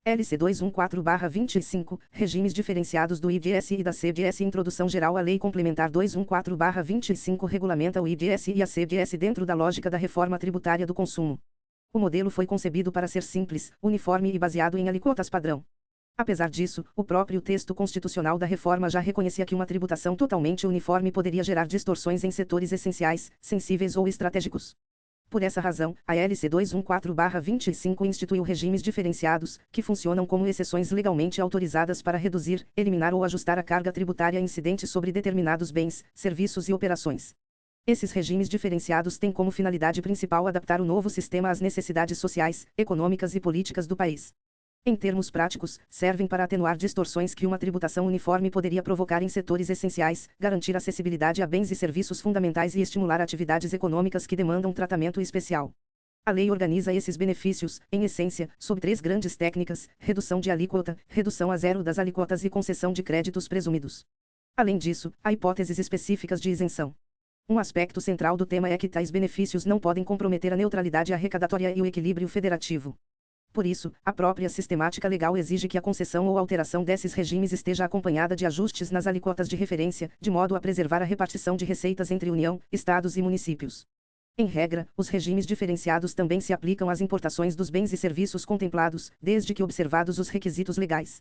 LC 214/25, Regimes diferenciados do IDS e da CDS. Introdução geral. A Lei Complementar 214/25 regulamenta o IDS e a CDS dentro da lógica da reforma tributária do consumo. O modelo foi concebido para ser simples, uniforme e baseado em alíquotas padrão. Apesar disso, o próprio texto constitucional da reforma já reconhecia que uma tributação totalmente uniforme poderia gerar distorções em setores essenciais, sensíveis ou estratégicos. Por essa razão, a LC 214/25 instituiu regimes diferenciados, que funcionam como exceções legalmente autorizadas para reduzir, eliminar ou ajustar a carga tributária incidente sobre determinados bens, serviços e operações. Esses regimes diferenciados têm como finalidade principal adaptar o novo sistema às necessidades sociais, econômicas e políticas do país. Em termos práticos, servem para atenuar distorções que uma tributação uniforme poderia provocar em setores essenciais, garantir acessibilidade a bens e serviços fundamentais e estimular atividades econômicas que demandam tratamento especial. A lei organiza esses benefícios, em essência, sob 3 grandes técnicas: redução de alíquota, redução a zero das alíquotas e concessão de créditos presumidos. Além disso, há hipóteses específicas de isenção. Um aspecto central do tema é que tais benefícios não podem comprometer a neutralidade arrecadatória e o equilíbrio federativo. Por isso, a própria sistemática legal exige que a concessão ou alteração desses regimes esteja acompanhada de ajustes nas alíquotas de referência, de modo a preservar a repartição de receitas entre União, Estados e municípios. Em regra, os regimes diferenciados também se aplicam às importações dos bens e serviços contemplados, desde que observados os requisitos legais.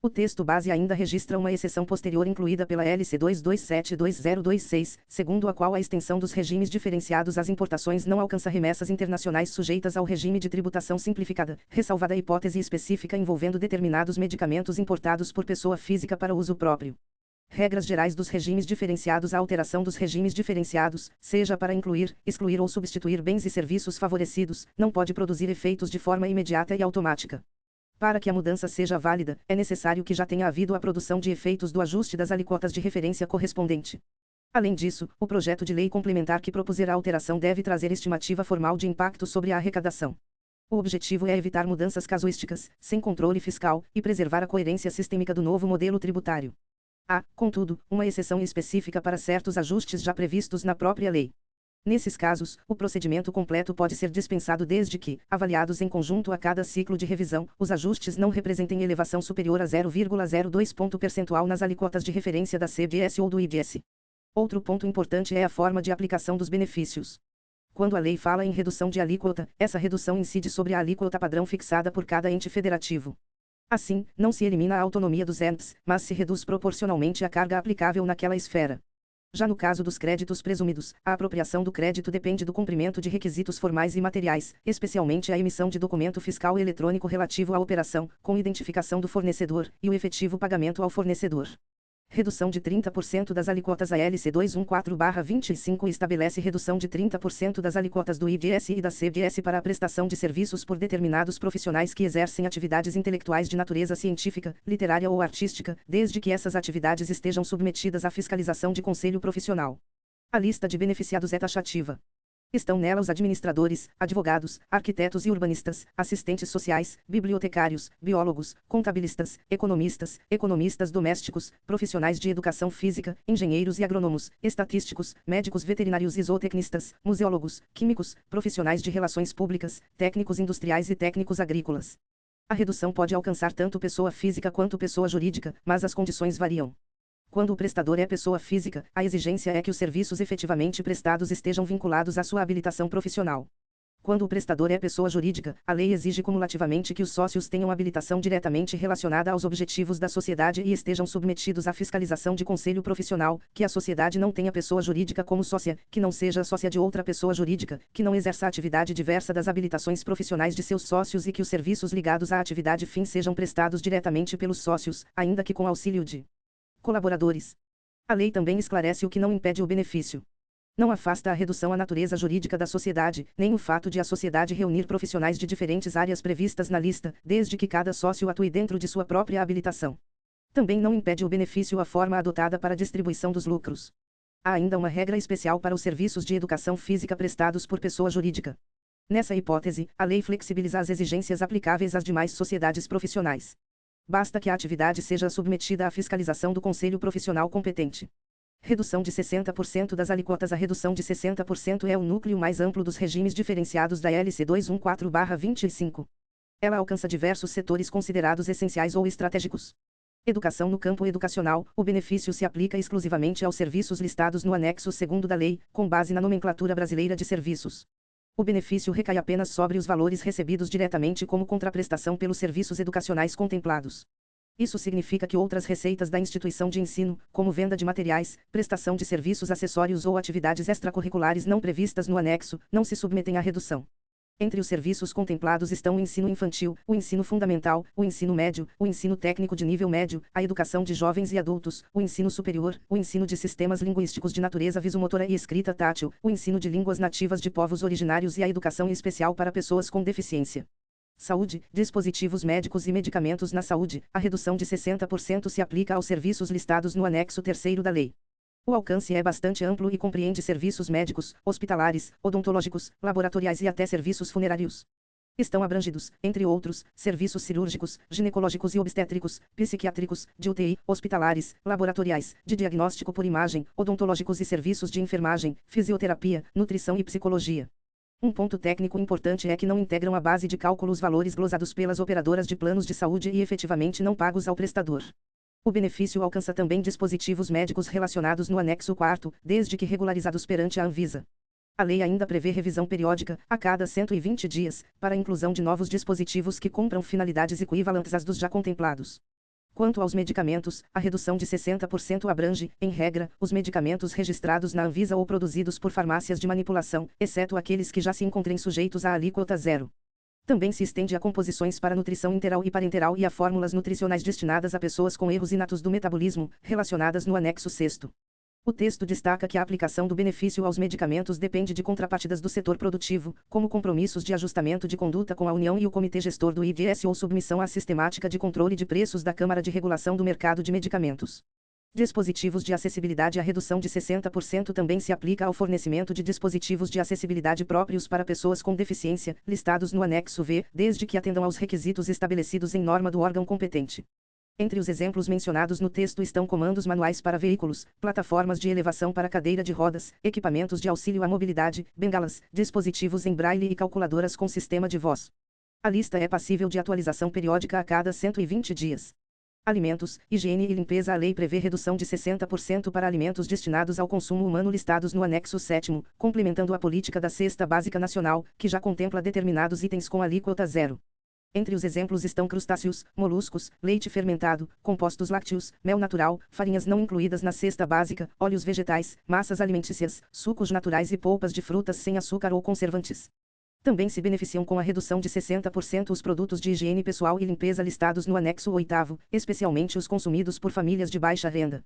O texto base ainda registra uma exceção posterior incluída pela LC 227/2026, segundo a qual a extensão dos regimes diferenciados às importações não alcança remessas internacionais sujeitas ao regime de tributação simplificada, ressalvada a hipótese específica envolvendo determinados medicamentos importados por pessoa física para uso próprio. Regras gerais dos regimes diferenciados. A alteração dos regimes diferenciados, seja para incluir, excluir ou substituir bens e serviços favorecidos, não pode produzir efeitos de forma imediata e automática. Para que a mudança seja válida, é necessário que já tenha havido a produção de efeitos do ajuste das alíquotas de referência correspondente. Além disso, o projeto de lei complementar que propuser a alteração deve trazer estimativa formal de impacto sobre a arrecadação. O objetivo é evitar mudanças casuísticas, sem controle fiscal, e preservar a coerência sistêmica do novo modelo tributário. Há, contudo, uma exceção específica para certos ajustes já previstos na própria lei. Nesses casos, o procedimento completo pode ser dispensado desde que, avaliados em conjunto a cada ciclo de revisão, os ajustes não representem elevação superior a 0,02 ponto percentual nas alíquotas de referência da CDS ou do IDS. Outro ponto importante é a forma de aplicação dos benefícios. Quando a lei fala em redução de alíquota, essa redução incide sobre a alíquota padrão fixada por cada ente federativo. Assim, não se elimina a autonomia dos entes, mas se reduz proporcionalmente a carga aplicável naquela esfera. Já no caso dos créditos presumidos, a apropriação do crédito depende do cumprimento de requisitos formais e materiais, especialmente a emissão de documento fiscal eletrônico relativo à operação, com identificação do fornecedor, e o efetivo pagamento ao fornecedor. Redução de 30% das alíquotas. A LC 214/25 estabelece redução de 30% das alíquotas do IDS e da CDS para a prestação de serviços por determinados profissionais que exercem atividades intelectuais de natureza científica, literária ou artística, desde que essas atividades estejam submetidas à fiscalização de conselho profissional. A lista de beneficiados é taxativa. Estão nela os administradores, advogados, arquitetos e urbanistas, assistentes sociais, bibliotecários, biólogos, contabilistas, economistas domésticos, profissionais de educação física, engenheiros e agrônomos, estatísticos, médicos veterinários e zootecnistas, museólogos, químicos, profissionais de relações públicas, técnicos industriais e técnicos agrícolas. A redução pode alcançar tanto pessoa física quanto pessoa jurídica, mas as condições variam. Quando o prestador é pessoa física, a exigência é que os serviços efetivamente prestados estejam vinculados à sua habilitação profissional. Quando o prestador é pessoa jurídica, a lei exige cumulativamente que os sócios tenham habilitação diretamente relacionada aos objetivos da sociedade e estejam submetidos à fiscalização de conselho profissional, que a sociedade não tenha pessoa jurídica como sócia, que não seja sócia de outra pessoa jurídica, que não exerça atividade diversa das habilitações profissionais de seus sócios e que os serviços ligados à atividade fim sejam prestados diretamente pelos sócios, ainda que com auxílio de colaboradores. A lei também esclarece o que não impede o benefício. Não afasta a redução à natureza jurídica da sociedade, nem o fato de a sociedade reunir profissionais de diferentes áreas previstas na lista, desde que cada sócio atue dentro de sua própria habilitação. Também não impede o benefício a forma adotada para a distribuição dos lucros. Há ainda uma regra especial para os serviços de educação física prestados por pessoa jurídica. Nessa hipótese, a lei flexibiliza as exigências aplicáveis às demais sociedades profissionais. Basta que a atividade seja submetida à fiscalização do conselho profissional competente. Redução de 60% das alíquotas. A redução de 60% é o núcleo mais amplo dos regimes diferenciados da LC 214/25. Ela alcança diversos setores considerados essenciais ou estratégicos. Educação. No campo educacional, o benefício se aplica exclusivamente aos serviços listados no anexo 2º da lei, com base na nomenclatura brasileira de serviços. O benefício recai apenas sobre os valores recebidos diretamente como contraprestação pelos serviços educacionais contemplados. Isso significa que outras receitas da instituição de ensino, como venda de materiais, prestação de serviços acessórios ou atividades extracurriculares não previstas no anexo, não se submetem à redução. Entre os serviços contemplados estão o ensino infantil, o ensino fundamental, o ensino médio, o ensino técnico de nível médio, a educação de jovens e adultos, o ensino superior, o ensino de sistemas linguísticos de natureza visomotora e escrita tátil, o ensino de línguas nativas de povos originários e a educação especial para pessoas com deficiência. Saúde, dispositivos médicos e medicamentos na saúde. A redução de 60% se aplica aos serviços listados no anexo 3º da lei. O alcance é bastante amplo e compreende serviços médicos, hospitalares, odontológicos, laboratoriais e até serviços funerários. Estão abrangidos, entre outros, serviços cirúrgicos, ginecológicos e obstétricos, psiquiátricos, de UTI, hospitalares, laboratoriais, de diagnóstico por imagem, odontológicos e serviços de enfermagem, fisioterapia, nutrição e psicologia. Um ponto técnico importante é que não integram a base de cálculo os valores glosados pelas operadoras de planos de saúde e efetivamente não pagos ao prestador. O benefício alcança também dispositivos médicos relacionados no anexo 4º, desde que regularizados perante a Anvisa. A lei ainda prevê revisão periódica, a cada 120 dias, para a inclusão de novos dispositivos que cumpram finalidades equivalentes às dos já contemplados. Quanto aos medicamentos, a redução de 60% abrange, em regra, os medicamentos registrados na Anvisa ou produzidos por farmácias de manipulação, exceto aqueles que já se encontrem sujeitos à alíquota zero. Também se estende a composições para nutrição interal e parenteral e a fórmulas nutricionais destinadas a pessoas com erros inatos do metabolismo, relacionadas no anexo 6º. O texto destaca que a aplicação do benefício aos medicamentos depende de contrapartidas do setor produtivo, como compromissos de ajustamento de conduta com a União e o Comitê Gestor do IDS ou submissão à sistemática de controle de preços da Câmara de Regulação do Mercado de Medicamentos. Dispositivos de acessibilidade. A redução de 60% também se aplica ao fornecimento de dispositivos de acessibilidade próprios para pessoas com deficiência, listados no anexo V, desde que atendam aos requisitos estabelecidos em norma do órgão competente. Entre os exemplos mencionados no texto estão comandos manuais para veículos, plataformas de elevação para cadeira de rodas, equipamentos de auxílio à mobilidade, bengalas, dispositivos em braille e calculadoras com sistema de voz. A lista é passível de atualização periódica a cada 120 dias. Alimentos, higiene e limpeza. A lei prevê redução de 60% para alimentos destinados ao consumo humano listados no anexo 7º, complementando a política da Cesta Básica Nacional, que já contempla determinados itens com alíquota zero. Entre os exemplos estão crustáceos, moluscos, leite fermentado, compostos lácteos, mel natural, farinhas não incluídas na cesta básica, óleos vegetais, massas alimentícias, sucos naturais e polpas de frutas sem açúcar ou conservantes. Também se beneficiam com a redução de 60% os produtos de higiene pessoal e limpeza listados no anexo 8º, especialmente os consumidos por famílias de baixa renda.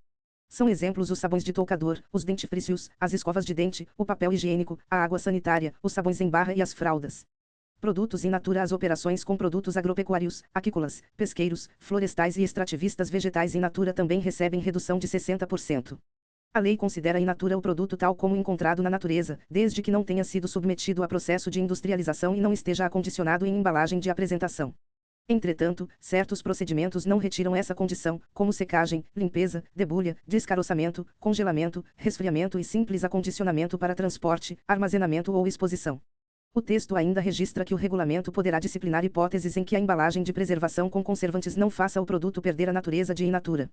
São exemplos os sabões de toucador, os dentifrícios, as escovas de dente, o papel higiênico, a água sanitária, os sabões em barra e as fraldas. Produtos in natura. As operações com produtos agropecuários, aquícolas, pesqueiros, florestais e extrativistas vegetais in natura também recebem redução de 60%. A lei considera in natura o produto tal como encontrado na natureza, desde que não tenha sido submetido a processo de industrialização e não esteja acondicionado em embalagem de apresentação. Entretanto, certos procedimentos não retiram essa condição, como secagem, limpeza, debulha, descaroçamento, congelamento, resfriamento e simples acondicionamento para transporte, armazenamento ou exposição. O texto ainda registra que o regulamento poderá disciplinar hipóteses em que a embalagem de preservação com conservantes não faça o produto perder a natureza de in natura.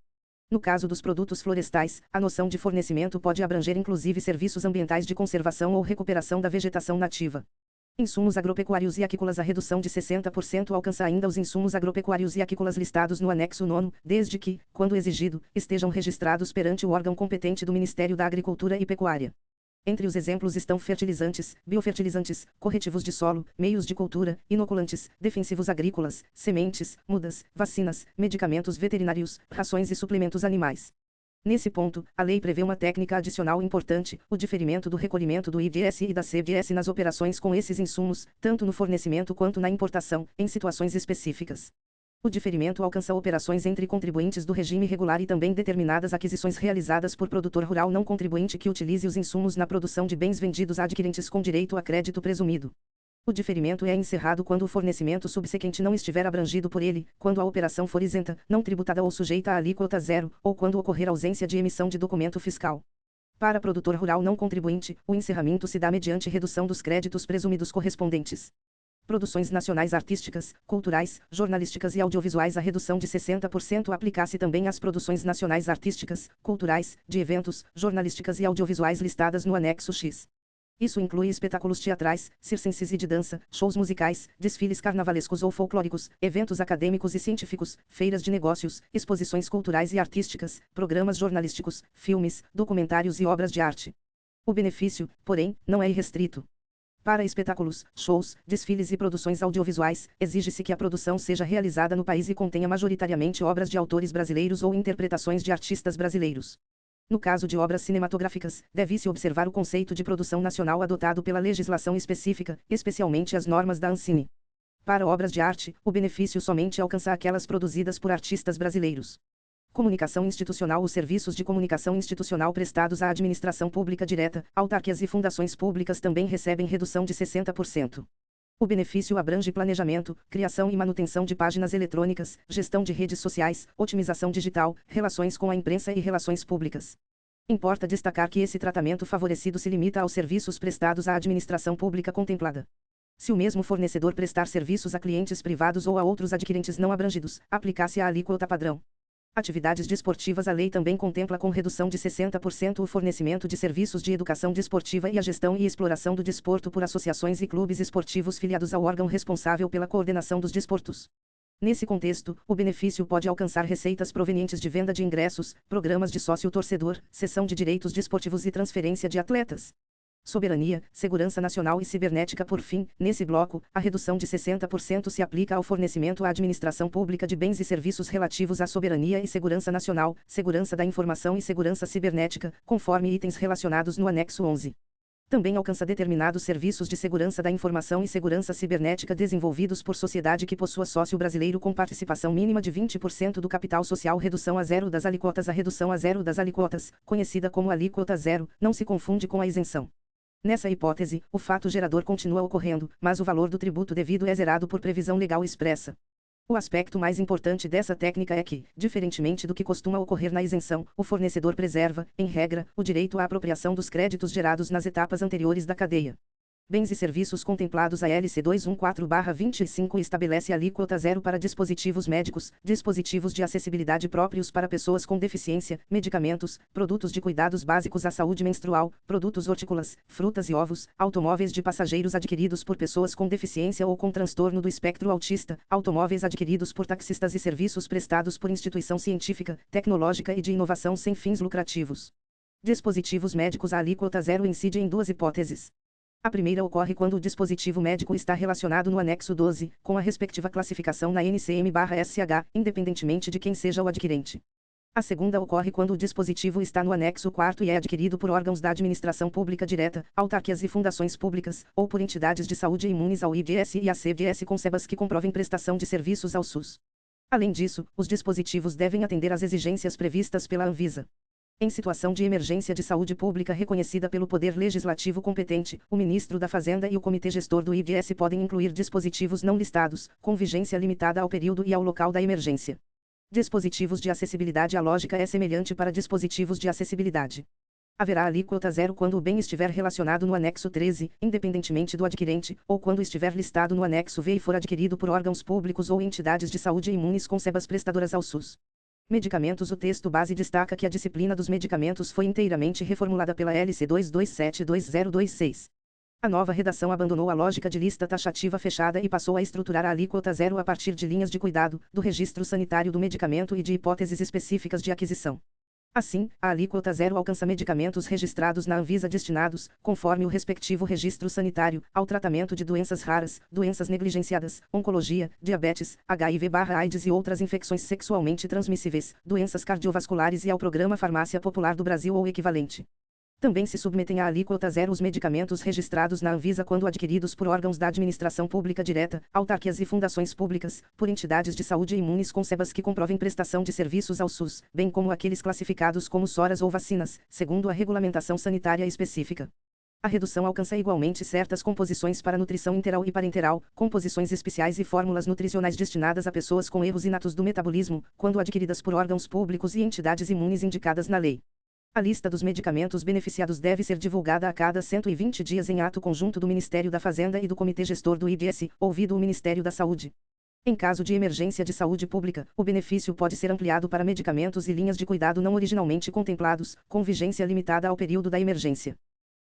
No caso dos produtos florestais, a noção de fornecimento pode abranger inclusive serviços ambientais de conservação ou recuperação da vegetação nativa. Insumos agropecuários e aquícolas. A redução de 60% alcança ainda os insumos agropecuários e aquícolas listados no anexo 9º, desde que, quando exigido, estejam registrados perante o órgão competente do Ministério da Agricultura e Pecuária. Entre os exemplos estão fertilizantes, biofertilizantes, corretivos de solo, meios de cultura, inoculantes, defensivos agrícolas, sementes, mudas, vacinas, medicamentos veterinários, rações e suplementos animais. Nesse ponto, a lei prevê uma técnica adicional importante, o diferimento do recolhimento do IVS e da CVS nas operações com esses insumos, tanto no fornecimento quanto na importação, em situações específicas. O diferimento alcança operações entre contribuintes do regime regular e também determinadas aquisições realizadas por produtor rural não contribuinte que utilize os insumos na produção de bens vendidos a adquirentes com direito a crédito presumido. O diferimento é encerrado quando o fornecimento subsequente não estiver abrangido por ele, quando a operação for isenta, não tributada ou sujeita a alíquota zero, ou quando ocorrer ausência de emissão de documento fiscal. Para produtor rural não contribuinte, o encerramento se dá mediante redução dos créditos presumidos correspondentes. produções nacionais artísticas, culturais, jornalísticas e audiovisuais. A redução de 60% aplica-se também às produções nacionais artísticas, culturais, de eventos, jornalísticas e audiovisuais listadas no anexo X. Isso inclui espetáculos teatrais, circenses e de dança, shows musicais, desfiles carnavalescos ou folclóricos, eventos acadêmicos e científicos, feiras de negócios, exposições culturais e artísticas, programas jornalísticos, filmes, documentários e obras de arte. O benefício, porém, não é irrestrito. Para espetáculos, shows, desfiles e produções audiovisuais, exige-se que a produção seja realizada no país e contenha majoritariamente obras de autores brasileiros ou interpretações de artistas brasileiros. No caso de obras cinematográficas, deve-se observar o conceito de produção nacional adotado pela legislação específica, especialmente as normas da Ancine. Para obras de arte, o benefício somente alcança aquelas produzidas por artistas brasileiros. Comunicação institucional. Os serviços de comunicação institucional prestados à administração pública direta, autarquias e fundações públicas também recebem redução de 60%. O benefício abrange planejamento, criação e manutenção de páginas eletrônicas, gestão de redes sociais, otimização digital, relações com a imprensa e relações públicas. Importa destacar que esse tratamento favorecido se limita aos serviços prestados à administração pública contemplada. Se o mesmo fornecedor prestar serviços a clientes privados ou a outros adquirentes não abrangidos, aplicar-se a alíquota padrão. Atividades desportivas. A lei também contempla com redução de 60% o fornecimento de serviços de educação desportiva e a gestão e exploração do desporto por associações e clubes esportivos filiados ao órgão responsável pela coordenação dos desportos. Nesse contexto, o benefício pode alcançar receitas provenientes de venda de ingressos, programas de sócio-torcedor, cessão de direitos desportivos e transferência de atletas. Soberania, segurança nacional e cibernética. Por fim, nesse bloco, a redução de 60% se aplica ao fornecimento à administração pública de bens e serviços relativos à soberania e segurança nacional, segurança da informação e segurança cibernética, conforme itens relacionados no anexo 11. Também alcança determinados serviços de segurança da informação e segurança cibernética desenvolvidos por sociedade que possua sócio brasileiro com participação mínima de 20% do capital social. Redução a zero das alíquotas. A redução a zero das alíquotas, conhecida como alíquota zero, não se confunde com a isenção. Nessa hipótese, o fato gerador continua ocorrendo, mas o valor do tributo devido é zerado por previsão legal expressa. O aspecto mais importante dessa técnica é que, diferentemente do que costuma ocorrer na isenção, o fornecedor preserva, em regra, o direito à apropriação dos créditos gerados nas etapas anteriores da cadeia. Bens e serviços contemplados. A LC 214/25 estabelece alíquota zero para dispositivos médicos, dispositivos de acessibilidade próprios para pessoas com deficiência, medicamentos, produtos de cuidados básicos à saúde menstrual, produtos hortícolas, frutas e ovos, automóveis de passageiros adquiridos por pessoas com deficiência ou com transtorno do espectro autista, automóveis adquiridos por taxistas e serviços prestados por instituição científica, tecnológica e de inovação sem fins lucrativos. Dispositivos médicos. A alíquota zero incide em duas hipóteses. A primeira ocorre quando o dispositivo médico está relacionado no anexo 12, com a respectiva classificação na NCM/SH, independentemente de quem seja o adquirente. A segunda ocorre quando o dispositivo está no anexo 4º e é adquirido por órgãos da administração pública direta, autarquias e fundações públicas, ou por entidades de saúde imunes ao IBS e à CBS com SEBAS que comprovem prestação de serviços ao SUS. Além disso, os dispositivos devem atender às exigências previstas pela Anvisa. Em situação de emergência de saúde pública reconhecida pelo Poder Legislativo competente, o Ministro da Fazenda e o Comitê Gestor do IBS podem incluir dispositivos não listados, com vigência limitada ao período e ao local da emergência. Dispositivos de acessibilidade. A lógica é semelhante para dispositivos de acessibilidade. Haverá alíquota zero quando o bem estiver relacionado no anexo 13, independentemente do adquirente, ou quando estiver listado no anexo V e for adquirido por órgãos públicos ou entidades de saúde imunes com SEBAS prestadoras ao SUS. Medicamentos. O texto base destaca que a disciplina dos medicamentos foi inteiramente reformulada pela LC 227/2026. A nova redação abandonou a lógica de lista taxativa fechada e passou a estruturar a alíquota zero a partir de linhas de cuidado, do registro sanitário do medicamento e de hipóteses específicas de aquisição. Assim, a alíquota zero alcança medicamentos registrados na Anvisa destinados, conforme o respectivo registro sanitário, ao tratamento de doenças raras, doenças negligenciadas, oncologia, diabetes, HIV/AIDS e outras infecções sexualmente transmissíveis, doenças cardiovasculares e ao Programa Farmácia Popular do Brasil ou equivalente. Também se submetem à alíquota zero os medicamentos registrados na Anvisa quando adquiridos por órgãos da administração pública direta, autarquias e fundações públicas, por entidades de saúde imunes com SEBAS que comprovem prestação de serviços ao SUS, bem como aqueles classificados como SORAS ou vacinas, segundo a regulamentação sanitária específica. A redução alcança igualmente certas composições para nutrição interal e parenteral, composições especiais e fórmulas nutricionais destinadas a pessoas com erros inatos do metabolismo, quando adquiridas por órgãos públicos e entidades imunes indicadas na lei. A lista dos medicamentos beneficiados deve ser divulgada a cada 120 dias em ato conjunto do Ministério da Fazenda e do Comitê Gestor do IDS, ouvido o Ministério da Saúde. Em caso de emergência de saúde pública, o benefício pode ser ampliado para medicamentos e linhas de cuidado não originalmente contemplados, com vigência limitada ao período da emergência.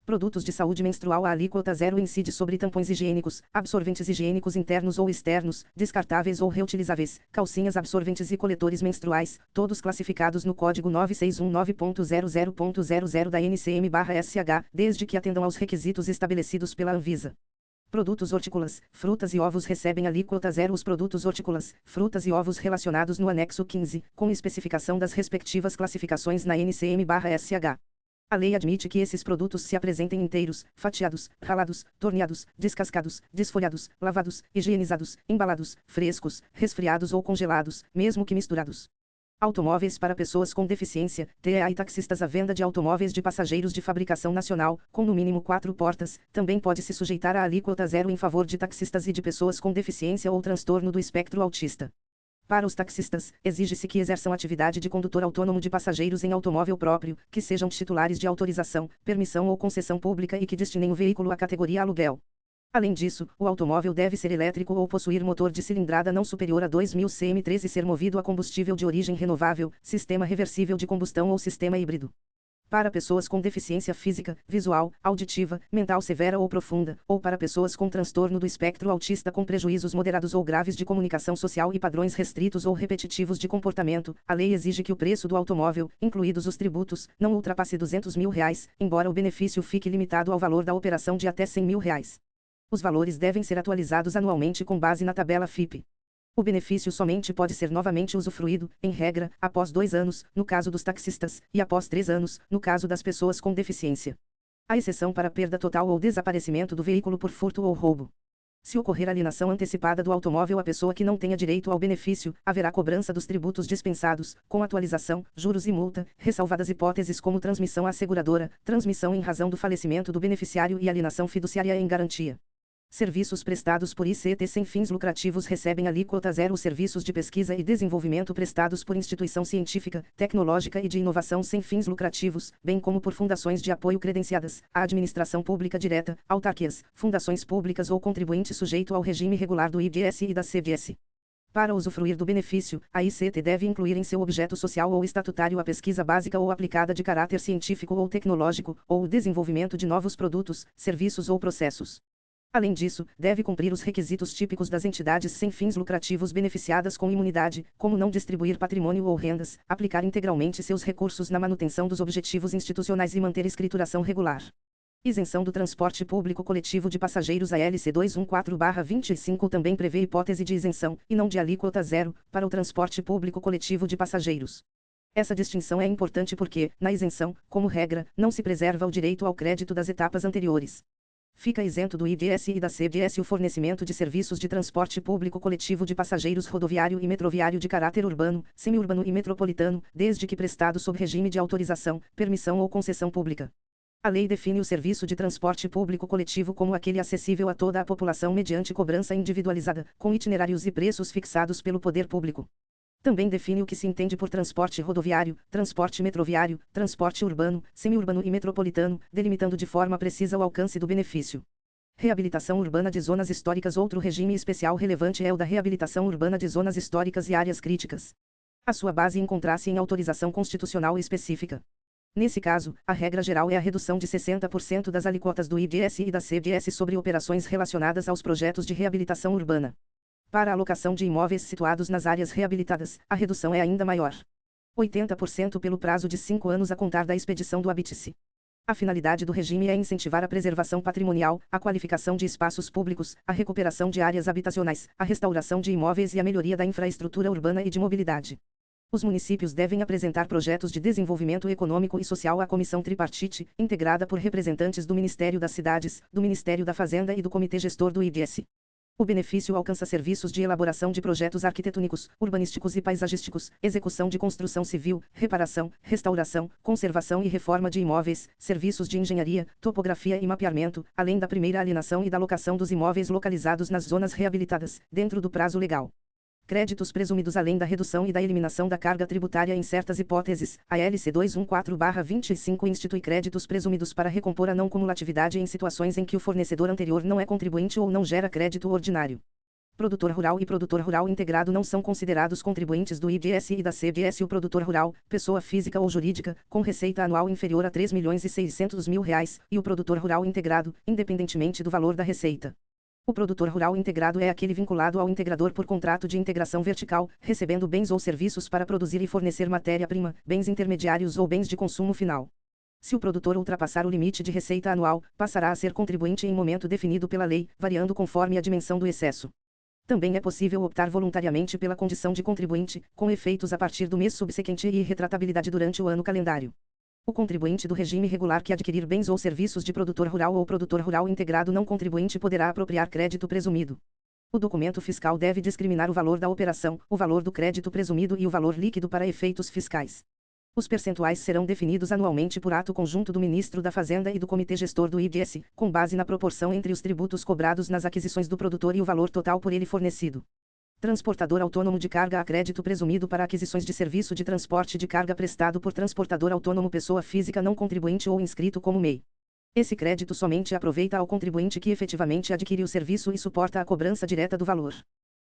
Produtos de saúde menstrual. A alíquota zero incide sobre tampões higiênicos, absorventes higiênicos internos ou externos, descartáveis ou reutilizáveis, calcinhas absorventes e coletores menstruais, todos classificados no código 9619.00.00 da NCM/SH, desde que atendam aos requisitos estabelecidos pela Anvisa. Produtos hortícolas, frutas e ovos recebem alíquota zero. Os produtos hortícolas, frutas e ovos relacionados no anexo 15, com especificação das respectivas classificações na NCM/SH. A lei admite que esses produtos se apresentem inteiros, fatiados, ralados, torneados, descascados, desfolhados, lavados, higienizados, embalados, frescos, resfriados ou congelados, mesmo que misturados. Automóveis para pessoas com deficiência, TEA e taxistas. A venda de automóveis de passageiros de fabricação nacional, com no mínimo 4 portas, também pode se sujeitar à alíquota zero em favor de taxistas e de pessoas com deficiência ou transtorno do espectro autista. Para os taxistas, exige-se que exerçam atividade de condutor autônomo de passageiros em automóvel próprio, que sejam titulares de autorização, permissão ou concessão pública e que destinem o veículo à categoria aluguel. Além disso, o automóvel deve ser elétrico ou possuir motor de cilindrada não superior a 2.000 cm3 e ser movido a combustível de origem renovável, sistema reversível de combustão ou sistema híbrido. Para pessoas com deficiência física, visual, auditiva, mental severa ou profunda, ou para pessoas com transtorno do espectro autista com prejuízos moderados ou graves de comunicação social e padrões restritos ou repetitivos de comportamento, a lei exige que o preço do automóvel, incluídos os tributos, não ultrapasse R$200 mil, embora o benefício fique limitado ao valor da operação de até R$100 mil. Os valores devem ser atualizados anualmente com base na tabela FIPE. O benefício somente pode ser novamente usufruído, em regra, após 2 anos, no caso dos taxistas, e após 3 anos, no caso das pessoas com deficiência. Há exceção para perda total ou desaparecimento do veículo por furto ou roubo. Se ocorrer alienação antecipada do automóvel à pessoa que não tenha direito ao benefício, haverá cobrança dos tributos dispensados, com atualização, juros e multa, ressalvadas hipóteses como transmissão à seguradora, transmissão em razão do falecimento do beneficiário e alienação fiduciária em garantia. Serviços prestados por ICT sem fins lucrativos recebem alíquota zero. Os serviços de pesquisa e desenvolvimento prestados por instituição científica, tecnológica e de inovação sem fins lucrativos, bem como por fundações de apoio credenciadas, a administração pública direta, autarquias, fundações públicas ou contribuinte sujeito ao regime regular do IDS e da CVS. Para usufruir do benefício, a ICT deve incluir em seu objeto social ou estatutário a pesquisa básica ou aplicada de caráter científico ou tecnológico, ou o desenvolvimento de novos produtos, serviços ou processos. Além disso, deve cumprir os requisitos típicos das entidades sem fins lucrativos beneficiadas com imunidade, como não distribuir patrimônio ou rendas, aplicar integralmente seus recursos na manutenção dos objetivos institucionais e manter escrituração regular. Isenção do transporte público coletivo de passageiros. A LC 214/25 também prevê hipótese de isenção, e não de alíquota zero, para o transporte público coletivo de passageiros. Essa distinção é importante porque, na isenção, como regra, não se preserva o direito ao crédito das etapas anteriores. Fica isento do IDS e da CVS o fornecimento de serviços de transporte público coletivo de passageiros rodoviário e metroviário de caráter urbano, semiurbano e metropolitano, desde que prestado sob regime de autorização, permissão ou concessão pública. A lei define o serviço de transporte público coletivo como aquele acessível a toda a população mediante cobrança individualizada, com itinerários e preços fixados pelo poder público. Também define o que se entende por transporte rodoviário, transporte metroviário, transporte urbano, semiurbano e metropolitano, delimitando de forma precisa o alcance do benefício. Reabilitação urbana de zonas históricas. Outro regime especial relevante é o da reabilitação urbana de zonas históricas e áreas críticas. A sua base encontra-se em autorização constitucional específica. Nesse caso, a regra geral é a redução de 60% das alíquotas do IDS e da CVS sobre operações relacionadas aos projetos de reabilitação urbana. Para a alocação de imóveis situados nas áreas reabilitadas, a redução é ainda maior. 80% pelo prazo de 5 anos a contar da expedição do habite-se. A finalidade do regime é incentivar a preservação patrimonial, a qualificação de espaços públicos, a recuperação de áreas habitacionais, a restauração de imóveis e a melhoria da infraestrutura urbana e de mobilidade. Os municípios devem apresentar projetos de desenvolvimento econômico e social à comissão tripartite, integrada por representantes do Ministério das Cidades, do Ministério da Fazenda e do Comitê Gestor do IDS. O benefício alcança serviços de elaboração de projetos arquitetônicos, urbanísticos e paisagísticos, execução de construção civil, reparação, restauração, conservação e reforma de imóveis, serviços de engenharia, topografia e mapeamento, além da primeira alienação e da locação dos imóveis localizados nas zonas reabilitadas, dentro do prazo legal. Créditos presumidos. Além da redução e da eliminação da carga tributária em certas hipóteses, a LC 214/25 institui créditos presumidos para recompor a não cumulatividade em situações em que o fornecedor anterior não é contribuinte ou não gera crédito ordinário. Produtor rural e produtor rural integrado não são considerados contribuintes do IDS e da CVS. O produtor rural, pessoa física ou jurídica, com receita anual inferior a R$ 3.600.000, e o produtor rural integrado, independentemente do valor da receita. O produtor rural integrado é aquele vinculado ao integrador por contrato de integração vertical, recebendo bens ou serviços para produzir e fornecer matéria-prima, bens intermediários ou bens de consumo final. Se o produtor ultrapassar o limite de receita anual, passará a ser contribuinte em momento definido pela lei, variando conforme a dimensão do excesso. Também é possível optar voluntariamente pela condição de contribuinte, com efeitos a partir do mês subsequente e retratabilidade durante o ano calendário. O contribuinte do regime regular que adquirir bens ou serviços de produtor rural ou produtor rural integrado não contribuinte poderá apropriar crédito presumido. O documento fiscal deve discriminar o valor da operação, o valor do crédito presumido e o valor líquido para efeitos fiscais. Os percentuais serão definidos anualmente por ato conjunto do Ministro da Fazenda e do Comitê Gestor do IDS, com base na proporção entre os tributos cobrados nas aquisições do produtor e o valor total por ele fornecido. Transportador autônomo de carga a crédito presumido para aquisições de serviço de transporte de carga prestado por transportador autônomo pessoa física não contribuinte ou inscrito como MEI. Esse crédito somente aproveita ao contribuinte que efetivamente adquire o serviço e suporta a cobrança direta do valor.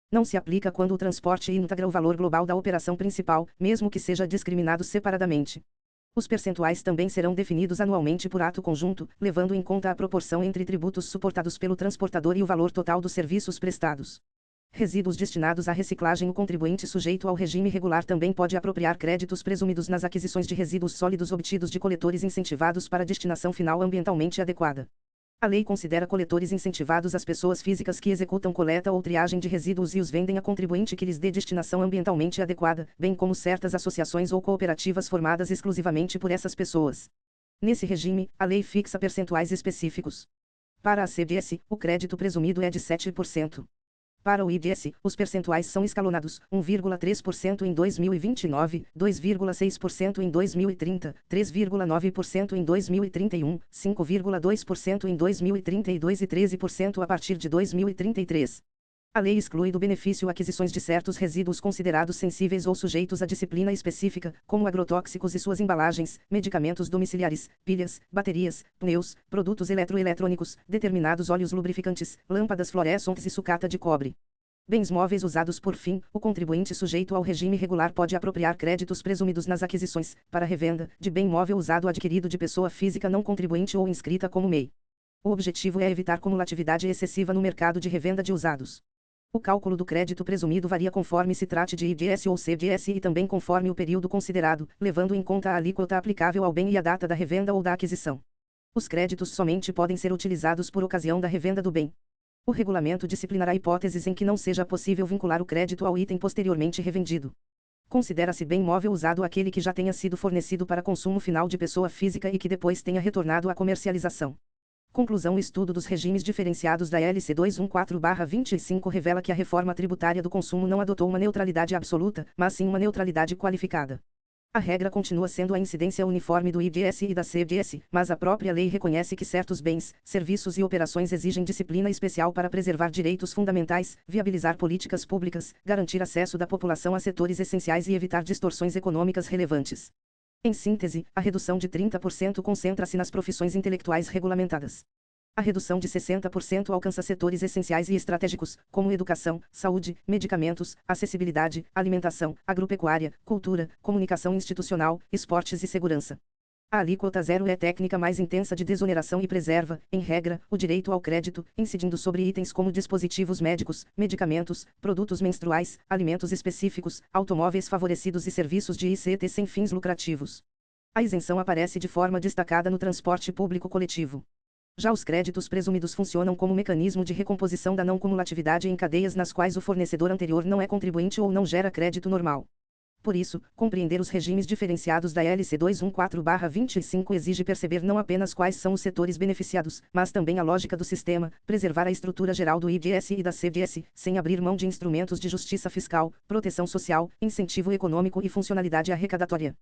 Não se aplica quando o transporte integra o valor global da operação principal, mesmo que seja discriminado separadamente. Os percentuais também serão definidos anualmente por ato conjunto, levando em conta a proporção entre tributos suportados pelo transportador e o valor total dos serviços prestados. Resíduos destinados à reciclagem. O contribuinte sujeito ao regime regular também pode apropriar créditos presumidos nas aquisições de resíduos sólidos obtidos de coletores incentivados para destinação final ambientalmente adequada. A lei considera coletores incentivados as pessoas físicas que executam coleta ou triagem de resíduos e os vendem a contribuinte que lhes dê destinação ambientalmente adequada, bem como certas associações ou cooperativas formadas exclusivamente por essas pessoas. Nesse regime, a lei fixa percentuais específicos. Para a CVS, o crédito presumido é de 7%. Para o IDS, os percentuais são escalonados: 1,3% em 2029, 2,6% em 2030, 3,9% em 2031, 5,2% em 2032 e 13% a partir de 2033. A lei exclui do benefício aquisições de certos resíduos considerados sensíveis ou sujeitos à disciplina específica, como agrotóxicos e suas embalagens, medicamentos domiciliares, pilhas, baterias, pneus, produtos eletroeletrônicos, determinados óleos lubrificantes, lâmpadas fluorescentes e sucata de cobre. Bens móveis usados. Por fim, o contribuinte sujeito ao regime regular pode apropriar créditos presumidos nas aquisições, para revenda, de bem móvel usado adquirido de pessoa física não contribuinte ou inscrita como MEI. O objetivo é evitar cumulatividade excessiva no mercado de revenda de usados. O cálculo do crédito presumido varia conforme se trate de IDS ou CVS e também conforme o período considerado, levando em conta a alíquota aplicável ao bem e a data da revenda ou da aquisição. Os créditos somente podem ser utilizados por ocasião da revenda do bem. O regulamento disciplinará hipóteses em que não seja possível vincular o crédito ao item posteriormente revendido. Considera-se bem móvel usado aquele que já tenha sido fornecido para consumo final de pessoa física e que depois tenha retornado à comercialização. Conclusão: o estudo dos regimes diferenciados da LC 214/25 revela que a reforma tributária do consumo não adotou uma neutralidade absoluta, mas sim uma neutralidade qualificada. A regra continua sendo a incidência uniforme do IDS e da CVS, mas a própria lei reconhece que certos bens, serviços e operações exigem disciplina especial para preservar direitos fundamentais, viabilizar políticas públicas, garantir acesso da população a setores essenciais e evitar distorções econômicas relevantes. Em síntese, a redução de 30% concentra-se nas profissões intelectuais regulamentadas. A redução de 60% alcança setores essenciais e estratégicos, como educação, saúde, medicamentos, acessibilidade, alimentação, agropecuária, cultura, comunicação institucional, esportes e segurança. A alíquota zero é a técnica mais intensa de desoneração e preserva, em regra, o direito ao crédito, incidindo sobre itens como dispositivos médicos, medicamentos, produtos menstruais, alimentos específicos, automóveis favorecidos e serviços de ICT sem fins lucrativos. A isenção aparece de forma destacada no transporte público coletivo. Já os créditos presumidos funcionam como mecanismo de recomposição da não cumulatividade em cadeias nas quais o fornecedor anterior não é contribuinte ou não gera crédito normal. Por isso, compreender os regimes diferenciados da LC 214/25 exige perceber não apenas quais são os setores beneficiados, mas também a lógica do sistema, preservar a estrutura geral do IDS e da CVS, sem abrir mão de instrumentos de justiça fiscal, proteção social, incentivo econômico e funcionalidade arrecadatória.